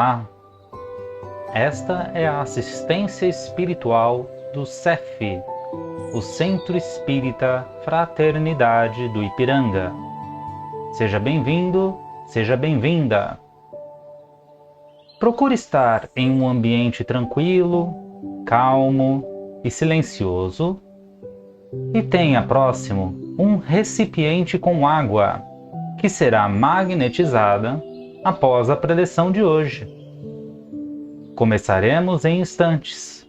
Olá! Esta é a assistência espiritual do CEF, o Centro Espírita Fraternidade do Ipiranga. Seja bem-vindo, seja bem-vinda! Procure estar em um ambiente tranquilo, calmo e silencioso e tenha próximo um recipiente com água, que será magnetizada após a preleção de hoje. Começaremos em instantes.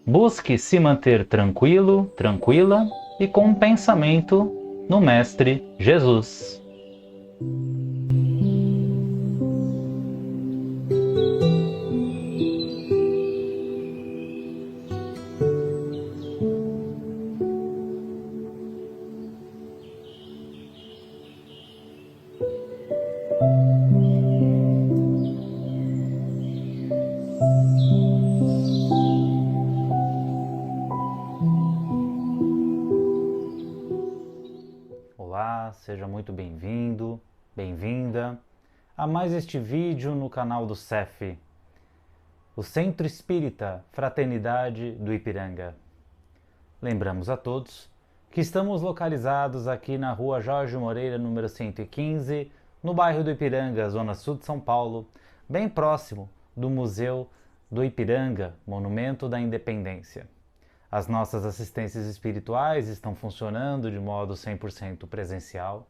Busque se manter tranquilo, tranquila e com um pensamento no Mestre Jesus. Olá, seja muito bem-vindo, bem-vinda a mais este vídeo no canal do CEF, o Centro Espírita Fraternidade do Ipiranga. Lembramos a todos que estamos localizados aqui na Rua Jorge Moreira, número 115, no bairro do Ipiranga, zona sul de São Paulo, bem próximo do Museu do Ipiranga, Monumento da Independência. As nossas assistências espirituais estão funcionando de modo 100% presencial,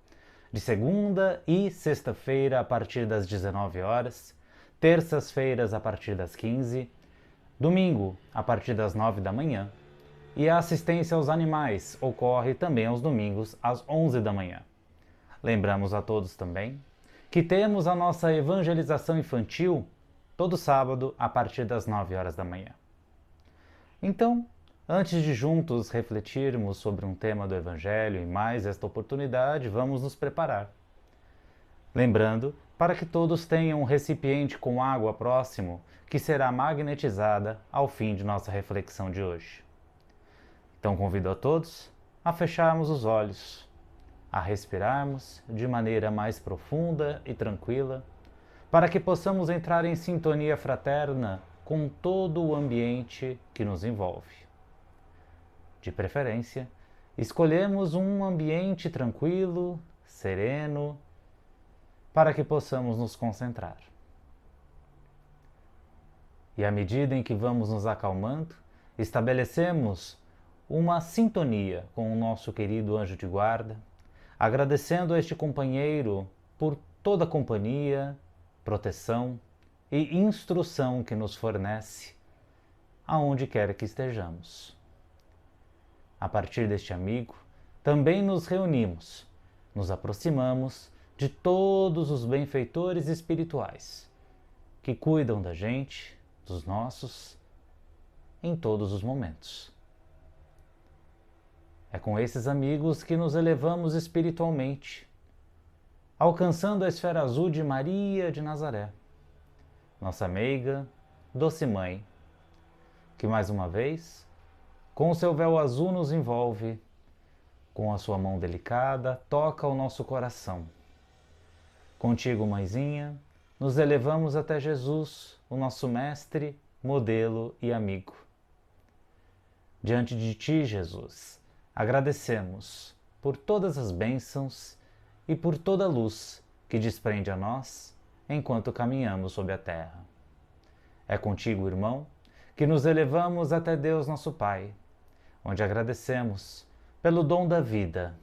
de segunda e sexta-feira a partir das 19 horas, terças-feiras a partir das 15, domingo a partir das 9 da manhã, e a assistência aos animais ocorre também aos domingos às 11 da manhã. Lembramos a todos também que temos a nossa evangelização infantil todo sábado a partir das 9 horas da manhã. Então, antes de juntos refletirmos sobre um tema do Evangelho e mais esta oportunidade, vamos nos preparar. Lembrando, para que todos tenham um recipiente com água próximo, que será magnetizada ao fim de nossa reflexão de hoje. Então convido a todos a fecharmos os olhos, a respirarmos de maneira mais profunda e tranquila, para que possamos entrar em sintonia fraterna com todo o ambiente que nos envolve. De preferência, escolhemos um ambiente tranquilo, sereno, para que possamos nos concentrar. E à medida em que vamos nos acalmando, estabelecemos uma sintonia com o nosso querido anjo de guarda, agradecendo a este companheiro por toda a companhia, proteção e instrução que nos fornece, aonde quer que estejamos. A partir deste amigo, também nos reunimos, nos aproximamos de todos os benfeitores espirituais que cuidam da gente, dos nossos, em todos os momentos. É com esses amigos que nos elevamos espiritualmente, alcançando a esfera azul de Maria de Nazaré, nossa meiga, doce mãe, que mais uma vez, com o seu véu azul nos envolve, com a sua mão delicada, toca o nosso coração. Contigo, mãezinha, nos elevamos até Jesus, o nosso mestre, modelo e amigo. Diante de ti, Jesus, agradecemos por todas as bênçãos e por toda a luz que desprende a nós enquanto caminhamos sobre a terra. É contigo, irmão, que nos elevamos até Deus nosso Pai, onde agradecemos pelo dom da vida,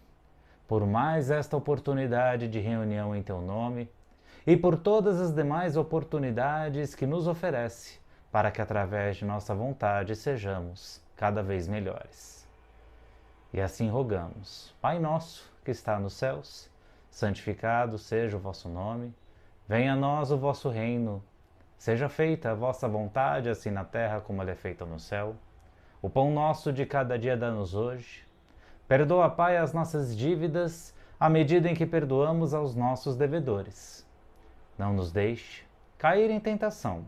por mais esta oportunidade de reunião em teu nome e por todas as demais oportunidades que nos oferece para que através de nossa vontade sejamos cada vez melhores. E assim rogamos: Pai nosso que está nos céus, santificado seja o vosso nome, venha a nós o vosso reino, seja feita a vossa vontade, assim na terra como ela é feita no céu. O pão nosso de cada dia dá-nos hoje. Perdoa, Pai, as nossas dívidas, à medida em que perdoamos aos nossos devedores. Não nos deixe cair em tentação,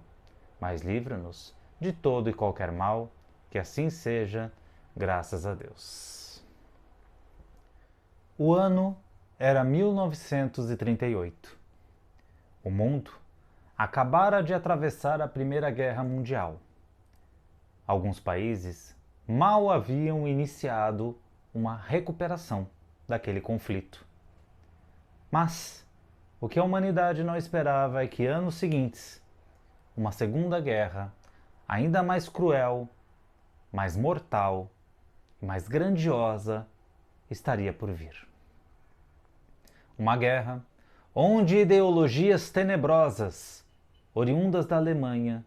mas livra-nos de todo e qualquer mal, que assim seja, graças a Deus. O ano era 1938. O mundo acabara de atravessar a Primeira Guerra Mundial. Alguns países mal haviam iniciado uma recuperação daquele conflito. Mas o que a humanidade não esperava é que anos seguintes, uma segunda guerra, ainda mais cruel, mais mortal e mais grandiosa, estaria por vir. Uma guerra onde ideologias tenebrosas, oriundas da Alemanha,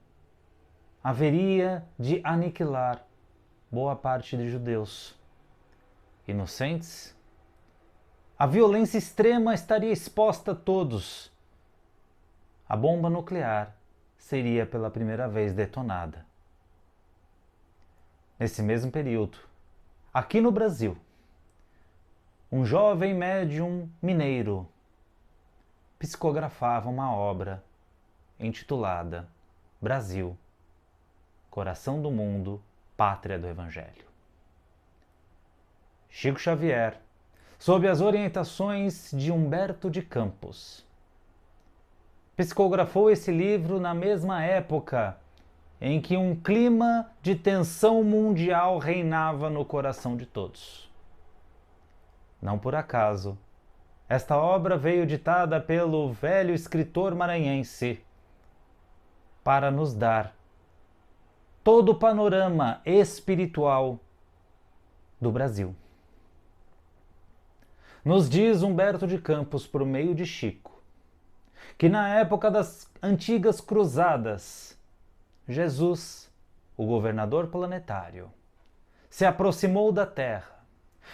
haveria de aniquilar boa parte de judeus inocentes. A violência extrema estaria exposta a todos. A bomba nuclear seria pela primeira vez detonada. Nesse mesmo período, aqui no Brasil, um jovem médium mineiro psicografava uma obra intitulada Brasil, Coração do Mundo, Pátria do Evangelho. Chico Xavier, sob as orientações de Humberto de Campos, psicografou esse livro na mesma época em que um clima de tensão mundial reinava no coração de todos. Não por acaso, esta obra veio ditada pelo velho escritor maranhense para nos dar todo o panorama espiritual do Brasil. Nos diz Humberto de Campos, por meio de Chico, que na época das antigas cruzadas, Jesus, o governador planetário, se aproximou da Terra,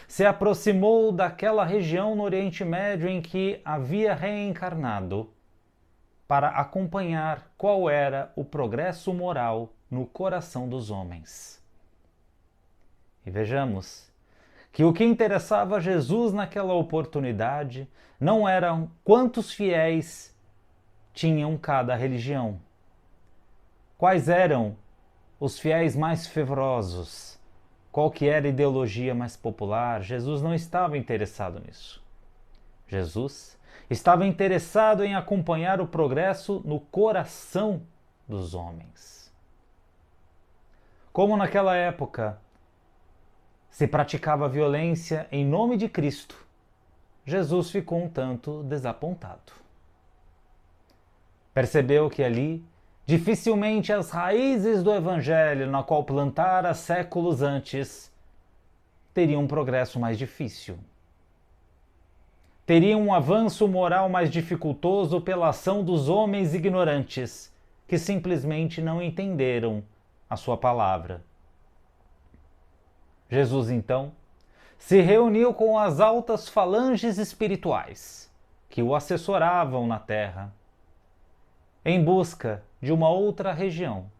se aproximou daquela região no Oriente Médio em que havia reencarnado para acompanhar qual era o progresso moral no coração dos homens. E vejamos que o que interessava a Jesus naquela oportunidade não eram quantos fiéis tinham cada religião, quais eram os fiéis mais fervorosos, qual que era a ideologia mais popular. Jesus não estava interessado nisso. Jesus estava interessado em acompanhar o progresso no coração dos homens. Como naquela época se praticava violência em nome de Cristo, Jesus ficou um tanto desapontado. Percebeu que ali dificilmente as raízes do Evangelho, na qual plantara séculos antes, teriam um progresso mais difícil. Teriam um avanço moral mais dificultoso pela ação dos homens ignorantes, que simplesmente não entenderam a sua palavra. Jesus, então, se reuniu com as altas falanges espirituais que o assessoravam na terra, em busca de uma outra região,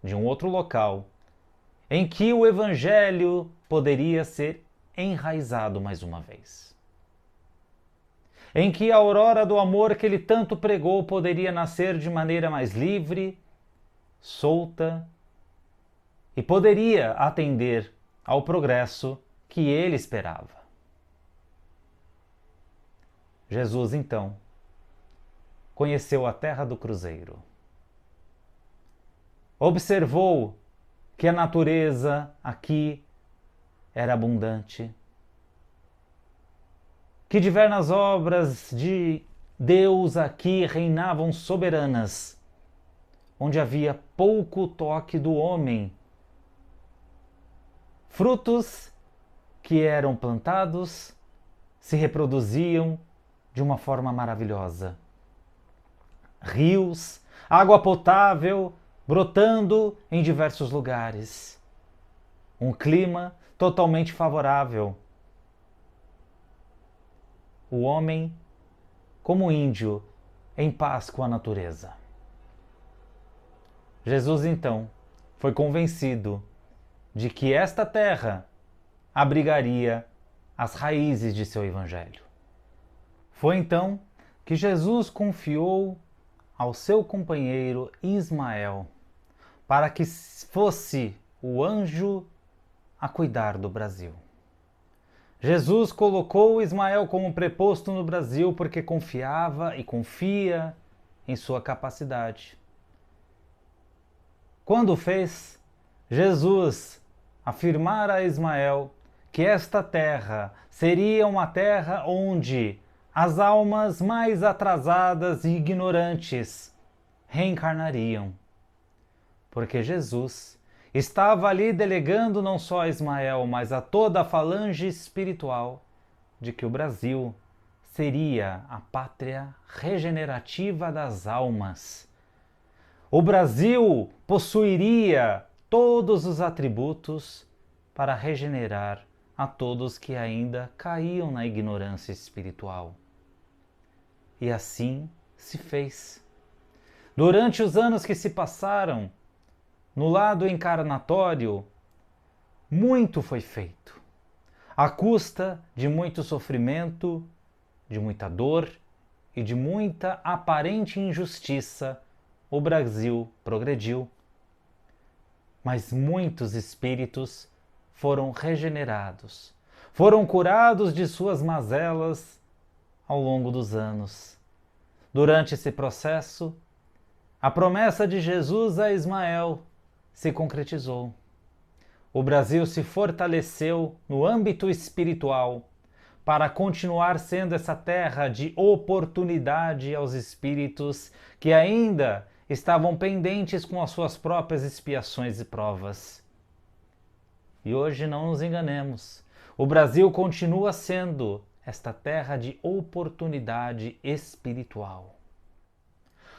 de um outro local, em que o Evangelho poderia ser enraizado mais uma vez. Em que a aurora do amor que ele tanto pregou poderia nascer de maneira mais livre, solta, e poderia atender ao progresso que ele esperava. Jesus, então, conheceu a terra do Cruzeiro. Observou que a natureza aqui era abundante, que diversas obras de Deus aqui reinavam soberanas, onde havia pouco toque do homem. Frutos que eram plantados se reproduziam de uma forma maravilhosa. Rios, água potável brotando em diversos lugares. Um clima totalmente favorável. O homem, como índio, em paz com a natureza. Jesus, então, foi convencido de que esta terra abrigaria as raízes de seu evangelho. Foi então que Jesus confiou ao seu companheiro Ismael para que fosse o anjo a cuidar do Brasil. Jesus colocou Ismael como preposto no Brasil porque confiava e confia em sua capacidade. Quando fez, Jesus afirmara a Ismael que esta terra seria uma terra onde as almas mais atrasadas e ignorantes reencarnariam. Porque Jesus estava ali delegando não só a Ismael, mas a toda a falange espiritual de que o Brasil seria a pátria regenerativa das almas. O Brasil possuiria todos os atributos para regenerar a todos que ainda caíam na ignorância espiritual. E assim se fez. Durante os anos que se passaram, no lado encarnatório, muito foi feito. À custa de muito sofrimento, de muita dor e de muita aparente injustiça, o Brasil progrediu. Mas muitos espíritos foram regenerados, foram curados de suas mazelas ao longo dos anos. Durante esse processo, a promessa de Jesus a Ismael se concretizou. O Brasil se fortaleceu no âmbito espiritual para continuar sendo essa terra de oportunidade aos espíritos que ainda estavam pendentes com as suas próprias expiações e provas. E hoje não nos enganemos, o Brasil continua sendo esta terra de oportunidade espiritual.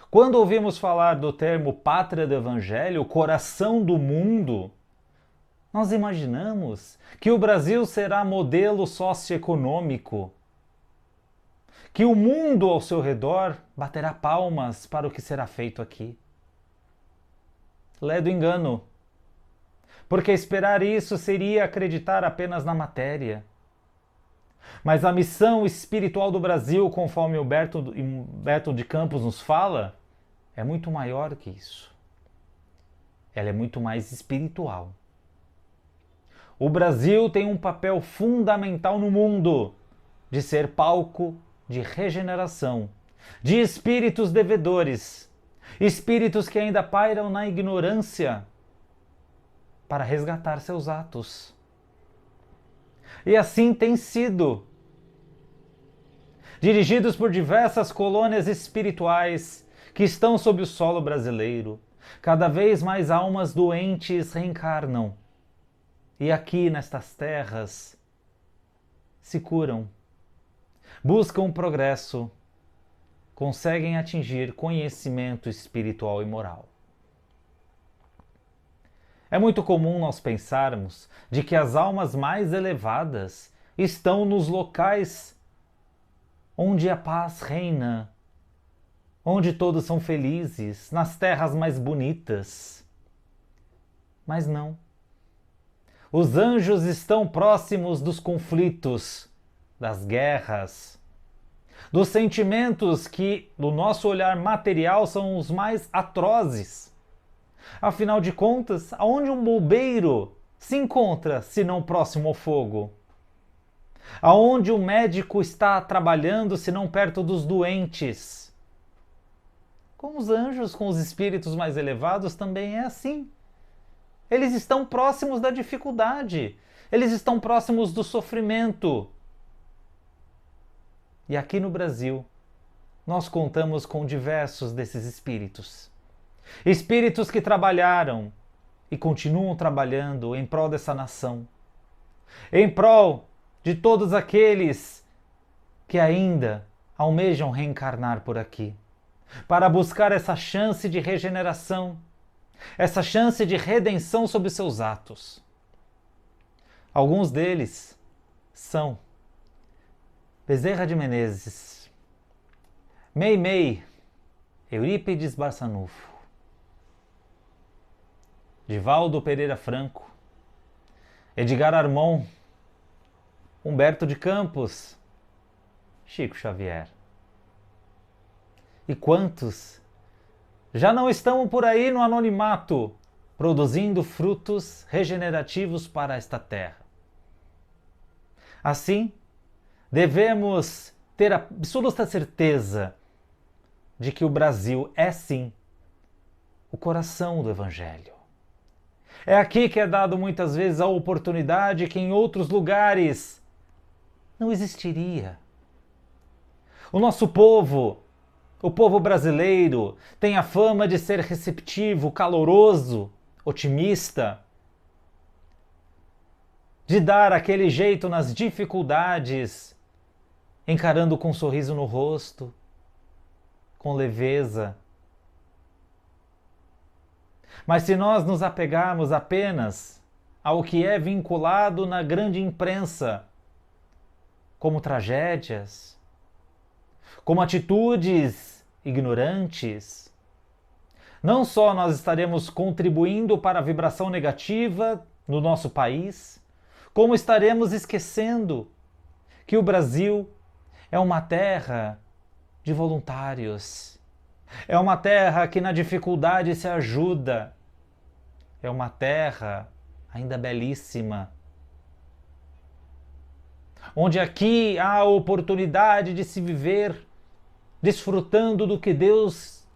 Quando ouvimos falar do termo pátria do Evangelho, coração do mundo, nós imaginamos que o Brasil será modelo socioeconômico, que o mundo ao seu redor baterá palmas para o que será feito aqui. Ledo engano, porque esperar isso seria acreditar apenas na matéria. Mas a missão espiritual do Brasil, conforme Humberto de Campos nos fala, é muito maior que isso. Ela é muito mais espiritual. O Brasil tem um papel fundamental no mundo de ser palco de regeneração, de espíritos devedores, espíritos que ainda pairam na ignorância, para resgatar seus atos. E assim tem sido. Dirigidos por diversas colônias espirituais que estão sob o solo brasileiro, cada vez mais almas doentes reencarnam. E aqui nestas terras se curam, buscam progresso, conseguem atingir conhecimento espiritual e moral. É muito comum nós pensarmos de que as almas mais elevadas estão nos locais onde a paz reina, onde todos são felizes, nas terras mais bonitas. Mas não. Os anjos estão próximos dos conflitos, das guerras, dos sentimentos que, do nosso olhar material, são os mais atrozes. Afinal de contas, aonde um bobeiro se encontra, se não próximo ao fogo? Aonde o médico está trabalhando, se não perto dos doentes? Com os anjos, com os espíritos mais elevados, também é assim. Eles estão próximos da dificuldade, eles estão próximos do sofrimento. E aqui no Brasil, nós contamos com diversos desses espíritos. Espíritos que trabalharam e continuam trabalhando em prol dessa nação, em prol de todos aqueles que ainda almejam reencarnar por aqui, para buscar essa chance de regeneração, essa chance de redenção sobre seus atos. Alguns deles são Bezerra de Menezes, Meimei, Eurípides Barçanufo, Divaldo Pereira Franco, Edgar Armon, Humberto de Campos, Chico Xavier. E quantos já não estão por aí no anonimato, produzindo frutos regenerativos para esta terra? Assim, devemos ter a absoluta certeza de que o Brasil é sim o coração do Evangelho. É aqui que é dado muitas vezes a oportunidade que em outros lugares não existiria. O nosso povo, o povo brasileiro, tem a fama de ser receptivo, caloroso, otimista, de dar aquele jeito nas dificuldades, encarando com um sorriso no rosto, com leveza. Mas se nós nos apegarmos apenas ao que é vinculado na grande imprensa, como tragédias, como atitudes ignorantes, não só nós estaremos contribuindo para a vibração negativa no nosso país, como estaremos esquecendo que o Brasil é uma terra de voluntários, é uma terra que na dificuldade se ajuda, é uma terra ainda belíssima, onde aqui há a oportunidade de se viver desfrutando do que Deus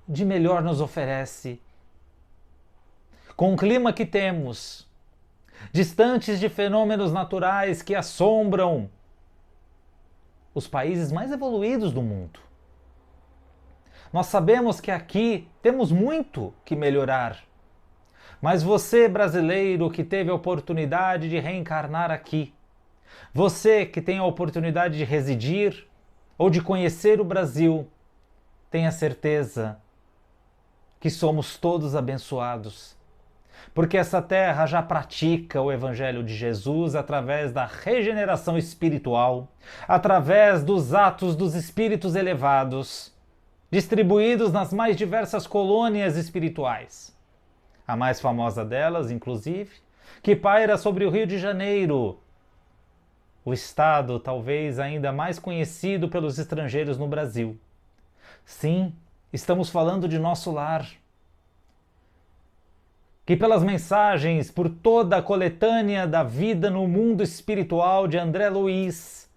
de melhor nos oferece. Com o clima que temos, distantes de fenômenos naturais que assombram os países mais evoluídos do mundo. Nós sabemos que aqui temos muito que melhorar. Mas você, brasileiro, que teve a oportunidade de reencarnar aqui, você que tem a oportunidade de residir ou de conhecer o Brasil, tenha certeza que somos todos abençoados, porque essa terra já pratica o Evangelho de Jesus através da regeneração espiritual, através dos atos dos espíritos elevados, distribuídos nas mais diversas colônias espirituais. A mais famosa delas, inclusive, que paira sobre o Rio de Janeiro, o estado talvez ainda mais conhecido pelos estrangeiros no Brasil. Sim, estamos falando de nosso lar, que pelas mensagens, por toda a coletânea da vida no mundo espiritual de André Luiz,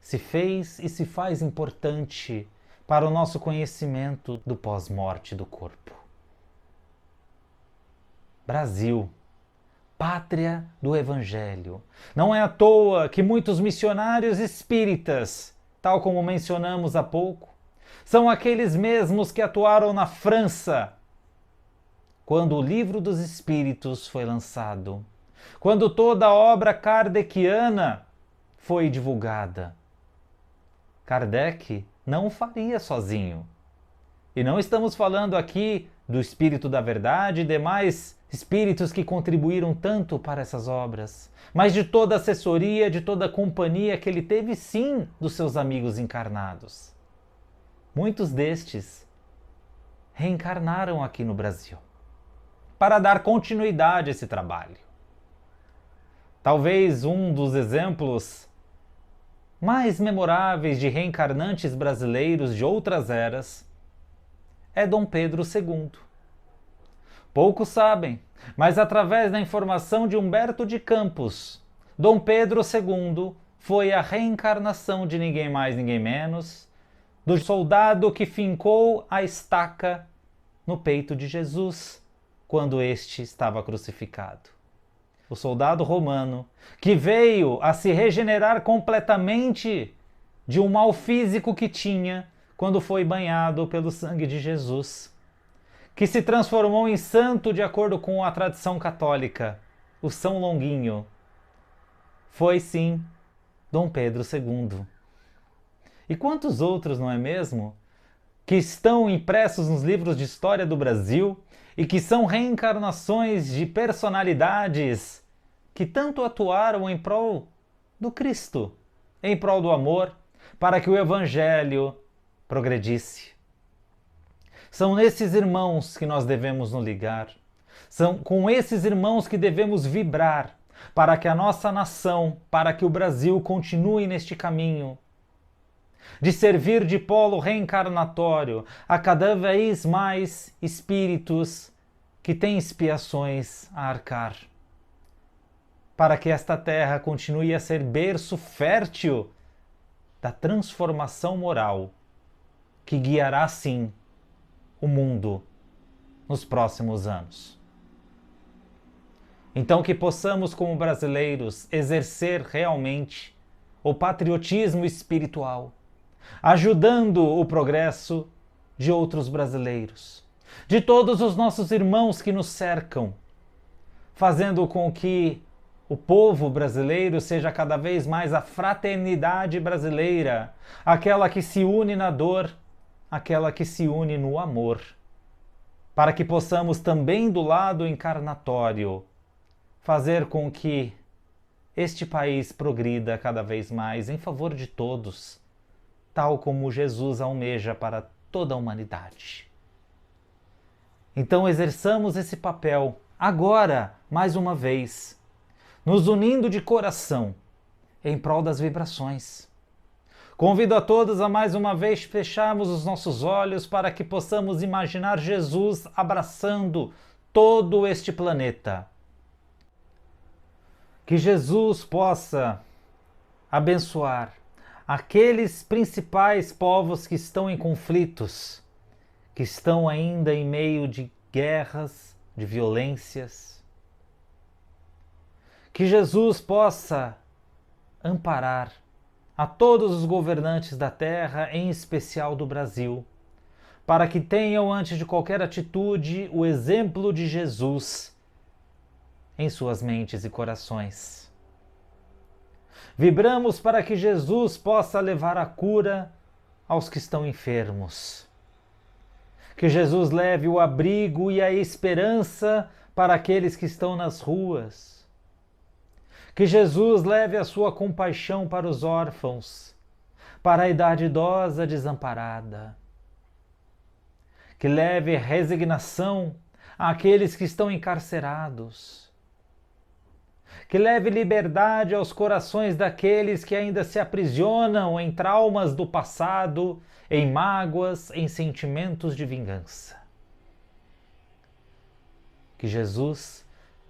se fez e se faz importante para o nosso conhecimento do pós-morte do corpo. Brasil, pátria do Evangelho. Não é à toa que muitos missionários espíritas, tal como mencionamos há pouco, são aqueles mesmos que atuaram na França quando o Livro dos Espíritos foi lançado, quando toda a obra kardeciana foi divulgada. Kardec não o faria sozinho. E não estamos falando aqui do Espírito da Verdade e demais espíritos que contribuíram tanto para essas obras, mas de toda a assessoria, de toda a companhia que ele teve sim dos seus amigos encarnados. Muitos destes reencarnaram aqui no Brasil para dar continuidade a esse trabalho. Talvez um dos exemplos mais memoráveis de reencarnantes brasileiros de outras eras é Dom Pedro II. Poucos sabem, mas através da informação de Humberto de Campos, Dom Pedro II foi a reencarnação de ninguém mais, ninguém menos, do soldado que fincou a estaca no peito de Jesus quando este estava crucificado. O soldado romano que veio a se regenerar completamente de um mal físico que tinha quando foi banhado pelo sangue de Jesus, que se transformou em santo de acordo com a tradição católica, o São Longuinho. Foi sim Dom Pedro II. E quantos outros, não é mesmo? Que estão impressos nos livros de história do Brasil e que são reencarnações de personalidades que tanto atuaram em prol do Cristo, em prol do amor, para que o Evangelho progredisse. São nesses irmãos que nós devemos nos ligar. São com esses irmãos que devemos vibrar para que a nossa nação, para que o Brasil continue neste caminho de servir de polo reencarnatório a cada vez mais espíritos que têm expiações a arcar. Para que esta terra continue a ser berço fértil da transformação moral que guiará sim o mundo nos próximos anos. Então que possamos, como brasileiros, exercer realmente o patriotismo espiritual, ajudando o progresso de outros brasileiros, de todos os nossos irmãos que nos cercam, fazendo com que o povo brasileiro seja cada vez mais a fraternidade brasileira, aquela que se une na dor, aquela que se une no amor, para que possamos também do lado encarnatório fazer com que este país progrida cada vez mais em favor de todos, tal como Jesus almeja para toda a humanidade. Então exerçamos esse papel agora, mais uma vez, nos unindo de coração em prol das vibrações. Convido a todos a mais uma vez fecharmos os nossos olhos para que possamos imaginar Jesus abraçando todo este planeta. Que Jesus possa abençoar aqueles principais povos que estão em conflitos, que estão ainda em meio de guerras, de violências. Que Jesus possa amparar a todos os governantes da terra, em especial do Brasil, para que tenham, antes de qualquer atitude, o exemplo de Jesus em suas mentes e corações. Vibramos para que Jesus possa levar a cura aos que estão enfermos. Que Jesus leve o abrigo e a esperança para aqueles que estão nas ruas. Que Jesus leve a sua compaixão para os órfãos, para a idade idosa desamparada. Que leve resignação àqueles que estão encarcerados. Que leve liberdade aos corações daqueles que ainda se aprisionam em traumas do passado, em mágoas, em sentimentos de vingança. Que Jesus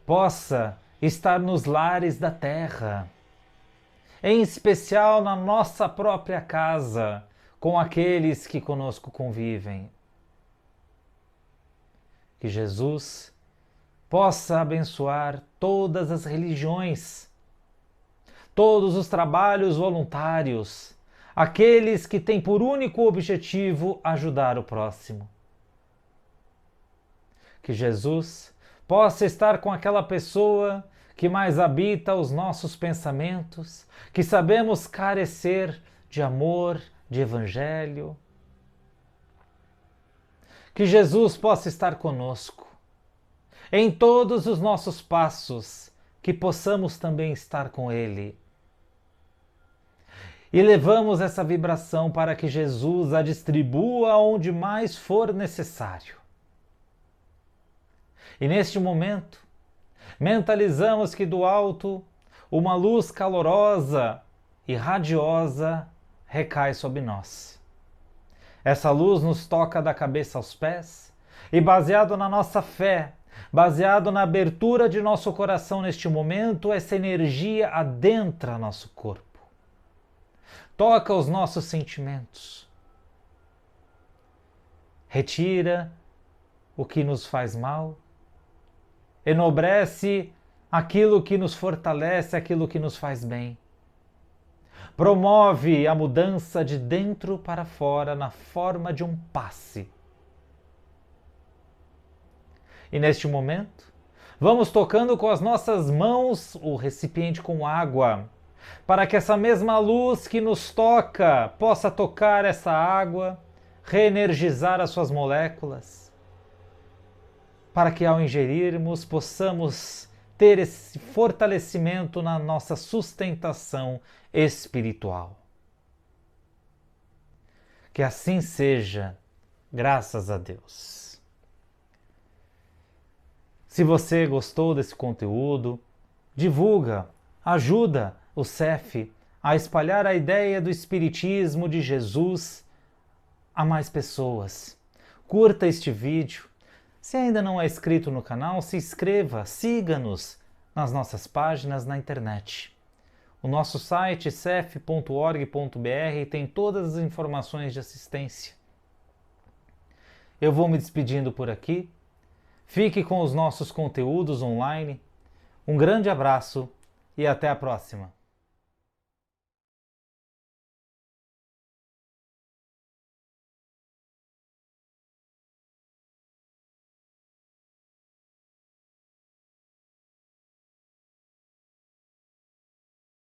possa estar nos lares da terra, em especial na nossa própria casa, com aqueles que conosco convivem. Que Jesus possa abençoar todas as religiões, todos os trabalhos voluntários, aqueles que têm por único objetivo ajudar o próximo. Que Jesus possa estar com aquela pessoa que mais habita os nossos pensamentos, que sabemos carecer de amor, de evangelho. Que Jesus possa estar conosco em todos os nossos passos, que possamos também estar com Ele. E levamos essa vibração para que Jesus a distribua onde mais for necessário. E neste momento, mentalizamos que do alto uma luz calorosa e radiosa recai sobre nós. Essa luz nos toca da cabeça aos pés e, baseado na nossa fé, baseado na abertura de nosso coração neste momento, essa energia adentra nosso corpo. Toca os nossos sentimentos. Retira o que nos faz mal. Enobrece aquilo que nos fortalece, aquilo que nos faz bem. Promove a mudança de dentro para fora na forma de um passe. E neste momento, vamos tocando com as nossas mãos o recipiente com água, para que essa mesma luz que nos toca possa tocar essa água, reenergizar as suas moléculas, para que ao ingerirmos possamos ter esse fortalecimento na nossa sustentação espiritual. Que assim seja, graças a Deus. Se você gostou desse conteúdo, divulga, ajuda o CEF a espalhar a ideia do Espiritismo de Jesus a mais pessoas. Curta este vídeo. Se ainda não é inscrito no canal, se inscreva, siga-nos nas nossas páginas na internet. O nosso site cef.org.br tem todas as informações de assistência. eu vou me despedindo por aqui. Fique com os nossos conteúdos online. Um grande abraço e até a próxima!